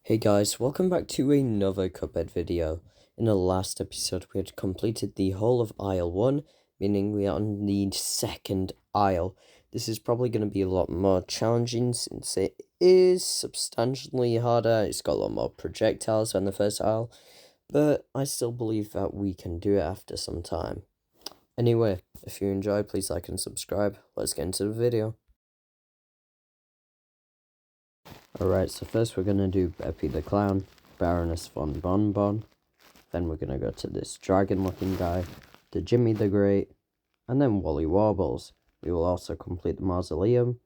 Hey guys, welcome back to another Cuphead video. In the last episode we had completed the whole of Isle 1, meaning we are on the second Isle. This is probably going to be a lot more challenging since it is substantially harder. It's got a lot more projectiles than the first Isle, but I still believe that we can do it after some time. Anyway, if you enjoy, please like and subscribe. Let's get into the video. Alright, so first we're going to do Beppy the Clown, Baroness von Bonbon, then we're going to go to this dragon-looking guy, to Jimmy the Great, and then Wally Warbles. We will also complete the mausoleum,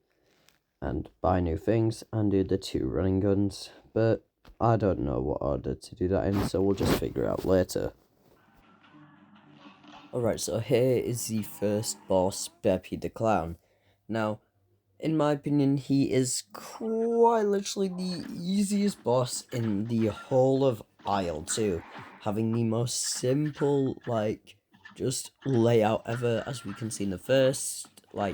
and buy new things, and do the 2 running guns, but I don't know what order to do that in, so we'll just figure out later. Alright, so here is the first boss, Beppy the Clown. Now, in my opinion, he is quite literally the easiest boss in the whole of Isle 2. Having the most simple, just layout ever, as we can see in the first,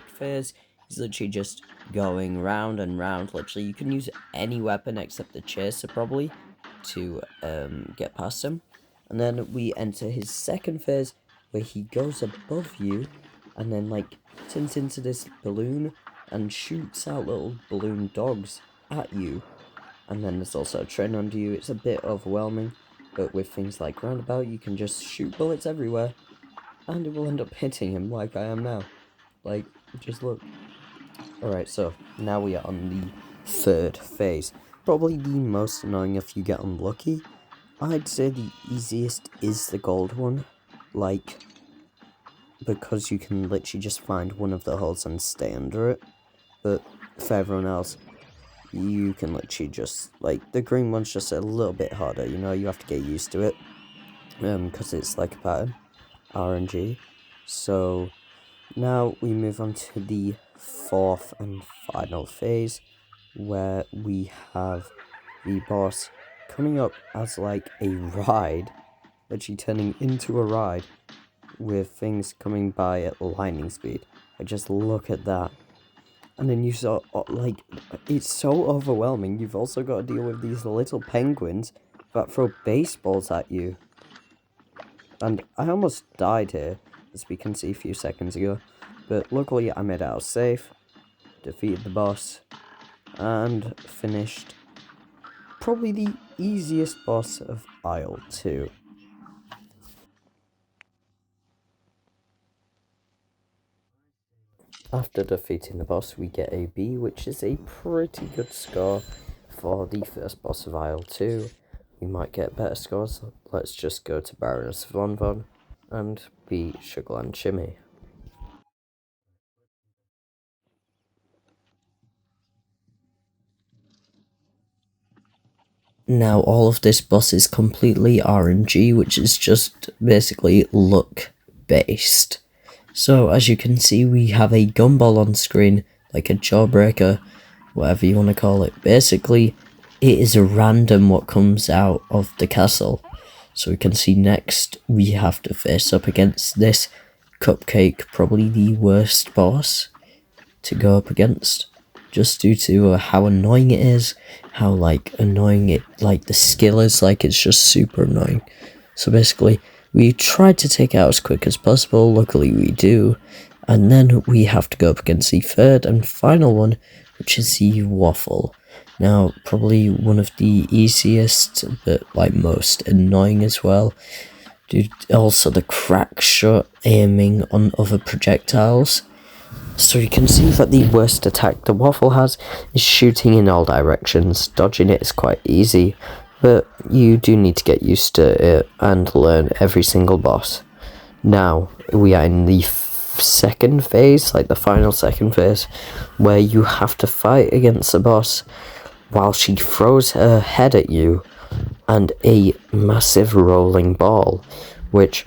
phase. He's literally just going round and round. Literally, you can use any weapon except the chaser, probably, to get past him. And then we enter his second phase, where he goes above you, and then, turns into this balloon, and shoots out little balloon dogs at you. And then there's also a train under you. It's a bit overwhelming, but with things like roundabout, you can just shoot bullets everywhere, and it will end up hitting him like I am now. Just look. Alright, so now we are on the third phase. Probably the most annoying if you get unlucky. I'd say the easiest is the gold one, because you can literally just find one of the holes and stay under it. But for everyone else, you can literally just, the green one's just a little bit harder, you know, you have to get used to it, because it's like a pattern, RNG. So, now we move on to the fourth and final phase, where we have the boss coming up as, a ride, literally turning into a ride, with things coming by at lightning speed. Just look at that. And then you saw, it's so overwhelming. You've also got to deal with these little penguins that throw baseballs at you. And I almost died here, as we can see a few seconds ago. But luckily I made it out safe, defeated the boss, and finished probably the easiest boss of Isle 2. After defeating the boss, we get a B, which is a pretty good score for the first boss of Isle 2. We might get better scores. Let's just go to Baroness von Von and beat Sugar and Shimmy. Now, all of this boss is completely RNG, which is just basically luck based. So, as you can see, we have a gumball on screen, like a jawbreaker, whatever you want to call it. Basically, it is random what comes out of the castle. So we can see next, we have to face up against this Cupcake, probably the worst boss to go up against, just due to how annoying it is, how annoying it, the skill is, it's just super annoying. So basically, we tried to take it out as quick as possible, luckily we do, and then we have to go up against the third and final one, which is the Waffle. Now, probably one of the easiest, but most annoying as well. Also the crack shot aiming on other projectiles. So you can see that the worst attack the Waffle has is shooting in all directions. Dodging it is quite easy, but you do need to get used to it and learn every single boss. Now, we are in the second phase, the final second phase, where you have to fight against the boss while she throws her head at you and a massive rolling ball, which,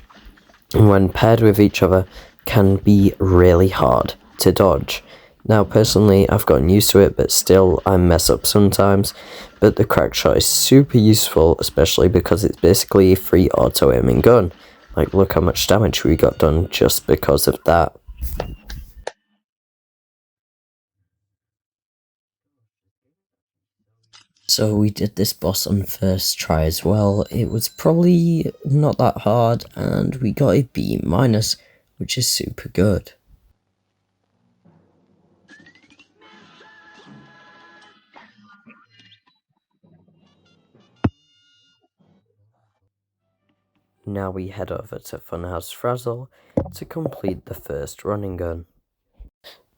when paired with each other, can be really hard to dodge. Now, personally, I've gotten used to it, but still, I mess up sometimes. But the crack shot is super useful, especially because it's basically a free auto-aiming gun. Look how much damage we got done just because of that. So we did this boss on first try as well. It was probably not that hard and we got a B minus, which is super good. Now we head over to Funhouse Frazzle to complete the first running gun.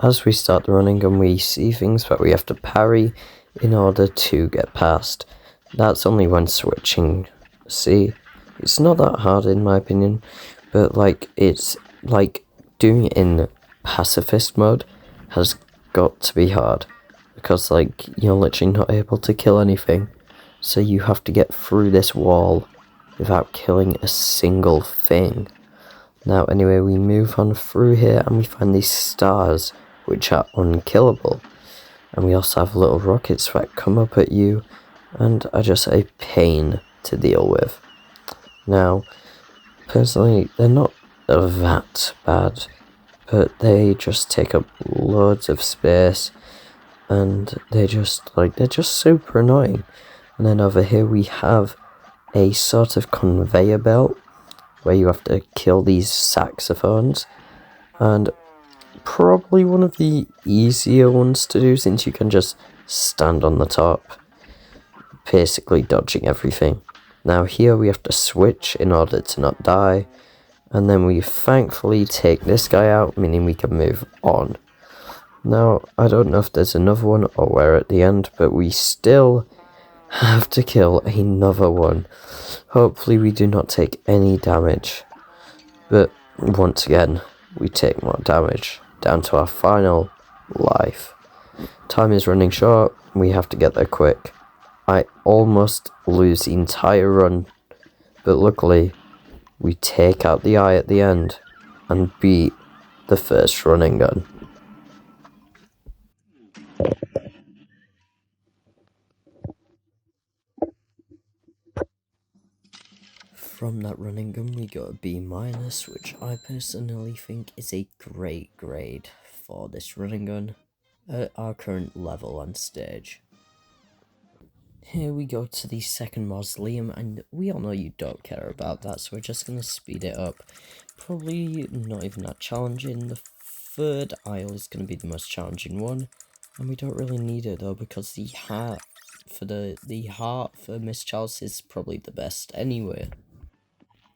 As we start the running gun, we see things that we have to parry in order to get past. That's only when switching. See, it's not that hard in my opinion, but it's like doing it in pacifist mode has got to be hard, because you're literally not able to kill anything, so you have to get through this wall without killing a single thing. Now anyway, we move on through here and we find these stars which are unkillable, and we also have little rockets that come up at you and are just a pain to deal with. Now personally, they're not that bad, but they just take up loads of space and they're just super annoying. And then over here we have a sort of conveyor belt where you have to kill these saxophones, and probably one of the easier ones to do since you can just stand on the top, basically dodging everything. Now here we have to switch in order to not die, and then we thankfully take this guy out, meaning we can move on. Now I don't know if there's another one or we're at the end, but we still have to kill another one. Hopefully we do not take any damage, but once again we take more damage, down to our final life. Time is running short, we have to get there quick. I almost lose the entire run, but luckily we take out the eye at the end and beat the first running gun. From that running gun we got a B minus, which I personally think is a great grade for this running gun at our current level and stage. Here we go to the second mausoleum, and we all know you don't care about that, so we're just going to speed it up. Probably not even that challenging. The third aisle is going to be the most challenging one, and we don't really need it though, because the heart for Miss Chalice is probably the best anyway.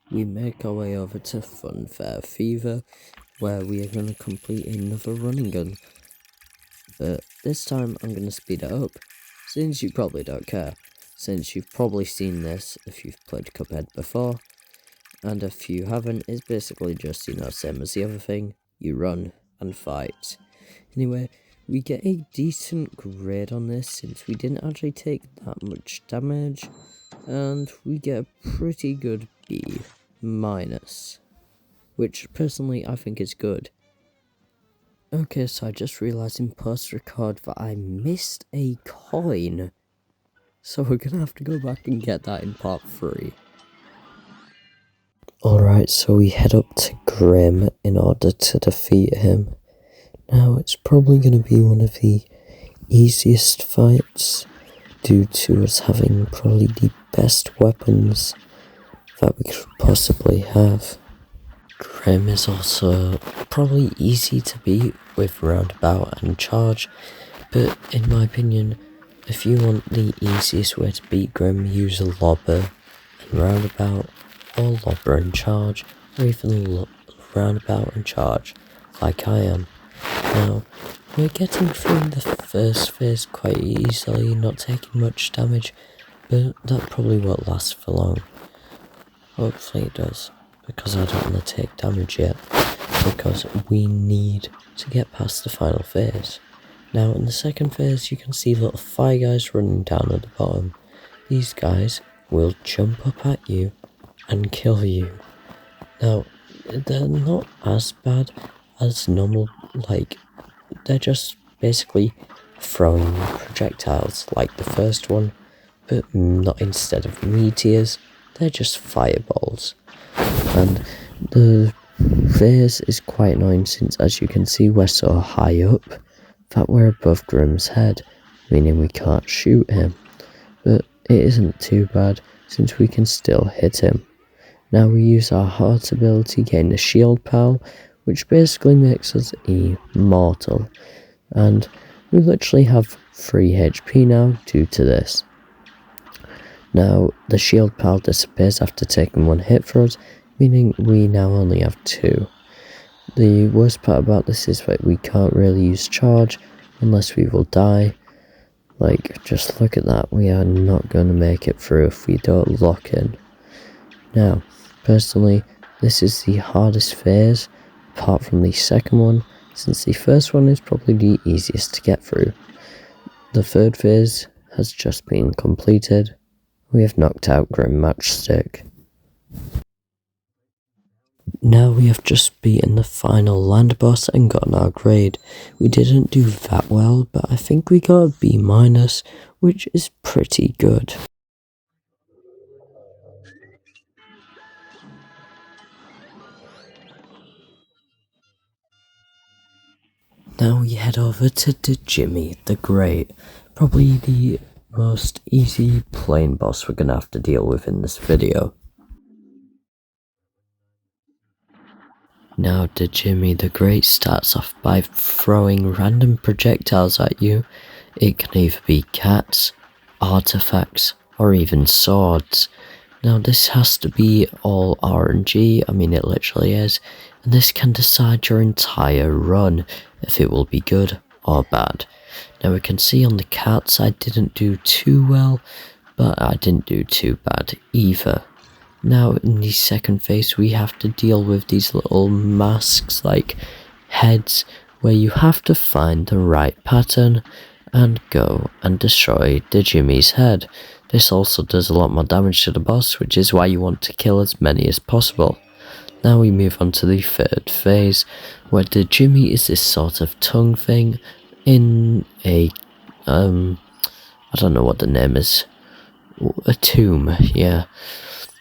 We make our way over to Funfair Fever, where we are going to complete another running gun. But this time I'm going to speed it up, since you probably don't care, since you've probably seen this if you've played Cuphead before, and if you haven't, it's basically just, same as the other thing, you run and fight. Anyway, we get a decent grade on this, since we didn't actually take that much damage, and we get a pretty good B minus, which personally I think is good. Okay, so I just realised in post-record that I missed a coin, so we're gonna have to go back and get that in part 3. Alright, so we head up to Grim in order to defeat him. Now, it's probably gonna be one of the easiest fights, due to us having probably the best weapons that we could possibly have. Grim is also probably easy to beat with roundabout and charge, but in my opinion, if you want the easiest way to beat Grim, use a lobber and roundabout, or lobber and charge, or even roundabout and charge, like I am. Now, we're getting through the first phase quite easily, not taking much damage, but that probably won't last for long. Hopefully it does, because I don't want to take damage yet, because we need to get past the final phase. Now in the second phase you can see little fire guys running down at the bottom. These guys will jump up at you and kill you. Now they're not as bad as normal, they're just basically throwing projectiles like the first one, but not instead of meteors, they're just fireballs. And the phase is quite annoying, since as you can see we're so high up that we're above Grim's head, meaning we can't shoot him. it isn't too bad since we can still hit him. Now we use our heart ability, gain the shield pal, which basically makes us immortal, and we literally have 3 HP now due to this. Now the shield pal disappears after taking 1 hit for us, meaning we now only have 2. The worst part about this is that we can't really use charge unless we will die. Like, just look at that, we are not going to make it through if we don't lock in. Now, personally, this is the hardest phase, apart from the second one, since the first one is probably the easiest to get through. The third phase has just been completed. We have knocked out Grim Matchstick. Now we have just beaten the final land boss and gotten our grade. We didn't do that well, but I think we got a B-, which is pretty good. Now we head over to Jimmy the Great, probably the most easy plain boss we're gonna have to deal with in this video. Now Jimmy the Great starts off by throwing random projectiles at you. It can either be cats, artifacts, or even swords. Now this has to be all RNG, I mean it literally is, and this can decide your entire run, if it will be good or bad. Now we can see on the cats I didn't do too well, but I didn't do too bad either. Now in the second phase we have to deal with these little masks like heads, where you have to find the right pattern and go and destroy the Jimmy's head. This also does a lot more damage to the boss, which is why you want to kill as many as possible. Now we move on to the third phase, where the Jimmy is this sort of tongue thing in a, I don't know what the name is, a tomb, yeah.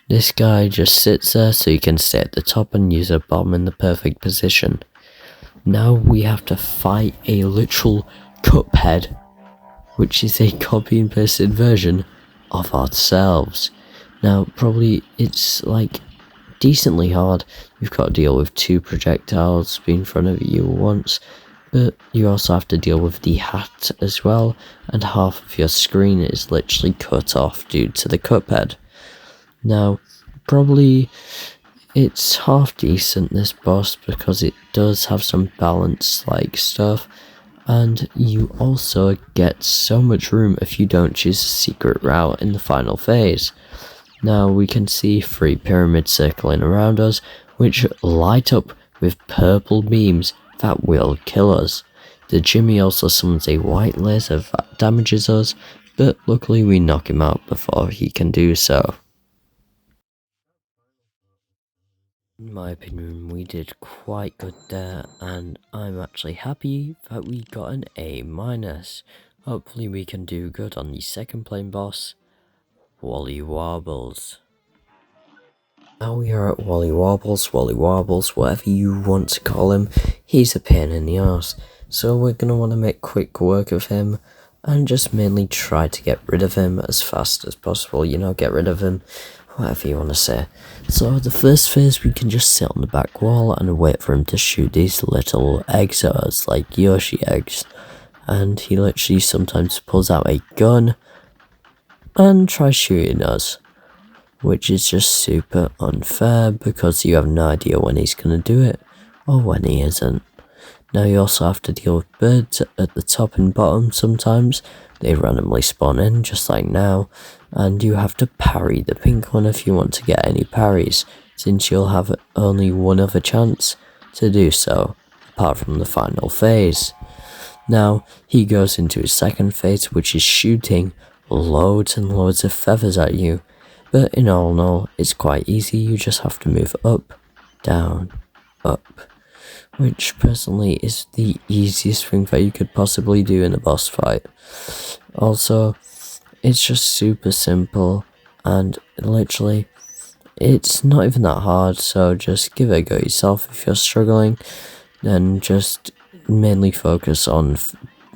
This guy just sits there so you can stay at the top and use a bomb in the perfect position. Now we have to fight a literal Cuphead, which is a copy and pasted version of ourselves. Now probably it's like decently hard. You've got to deal with 2 projectiles being in front of you once, but you also have to deal with the hat as well, and half of your screen is literally cut off due to the Cuphead. Now probably it's half decent, this boss, because it does have some balance like stuff, and you also get so much room if you don't choose a secret route in the final phase. Now we can see 3 pyramids circling around us, which light up with purple beams that will kill us. The Jimmy also summons a white laser that damages us, but luckily we knock him out before he can do so. In my opinion, we did quite good there, and I'm actually happy that we got an A-. Hopefully we can do good on the second plane boss, Wally Warbles. Now we are at Wally Warbles, whatever you want to call him. He's a pain in the arse, so we're going to want to make quick work of him and just mainly try to get rid of him as fast as possible, you know, get rid of him, whatever you want to say. So the first phase we can just sit on the back wall and wait for him to shoot these little eggs at us, like Yoshi eggs, and he literally sometimes pulls out a gun and tries shooting us, which is just super unfair because you have no idea when he's going to do it or when he isn't. Now you also have to deal with birds at the top and bottom sometimes. They randomly spawn in, just like now, and you have to parry the pink one if you want to get any parries, since you'll have only one other chance to do so, apart from the final phase. Now he goes into his second phase, which is shooting loads and loads of feathers at you, but in all, it's quite easy. You just have to move up, down, up, which personally is the easiest thing that you could possibly do in a boss fight. Also, it's just super simple, and literally, it's not even that hard, so just give it a go yourself if you're struggling, then just mainly focus on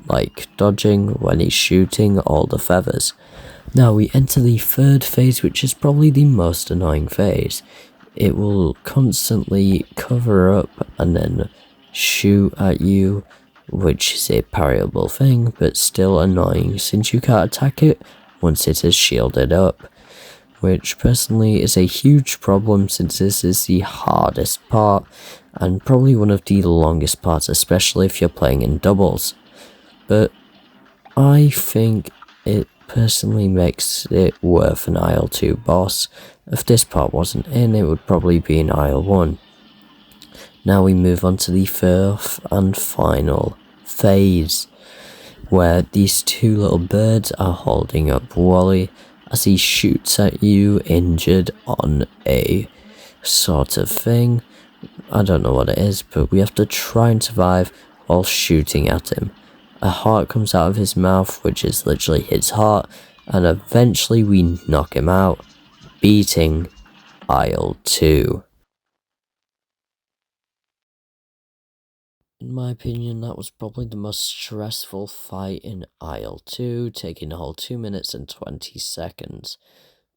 like dodging when he's shooting all the feathers. Now we enter the third phase, which is probably the most annoying phase. It will constantly cover up and then shoot at you, which is a parryable thing, but still annoying since you can't attack it once it is shielded up, which personally is a huge problem since this is the hardest part and probably one of the longest parts, especially if you're playing in doubles. But I think it personally makes it worth an aisle 2 boss. If this part wasn't in, it would probably be an aisle 1. Now we move on to the fourth and final phase, where these two little birds are holding up Wally as he shoots at you injured on a sort of thing. I don't know what it is, but we have to try and survive while shooting at him. A heart comes out of his mouth, which is literally his heart, and eventually we knock him out, beating Aisle 2. In my opinion, that was probably the most stressful fight in Aisle 2, taking a whole 2 minutes and 20 seconds,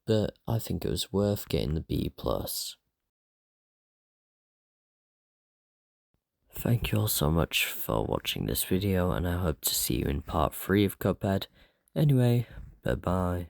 but I think it was worth getting the B+. Thank you all so much for watching this video, and I hope to see you in part 3 of Cuphead. Anyway, bye bye.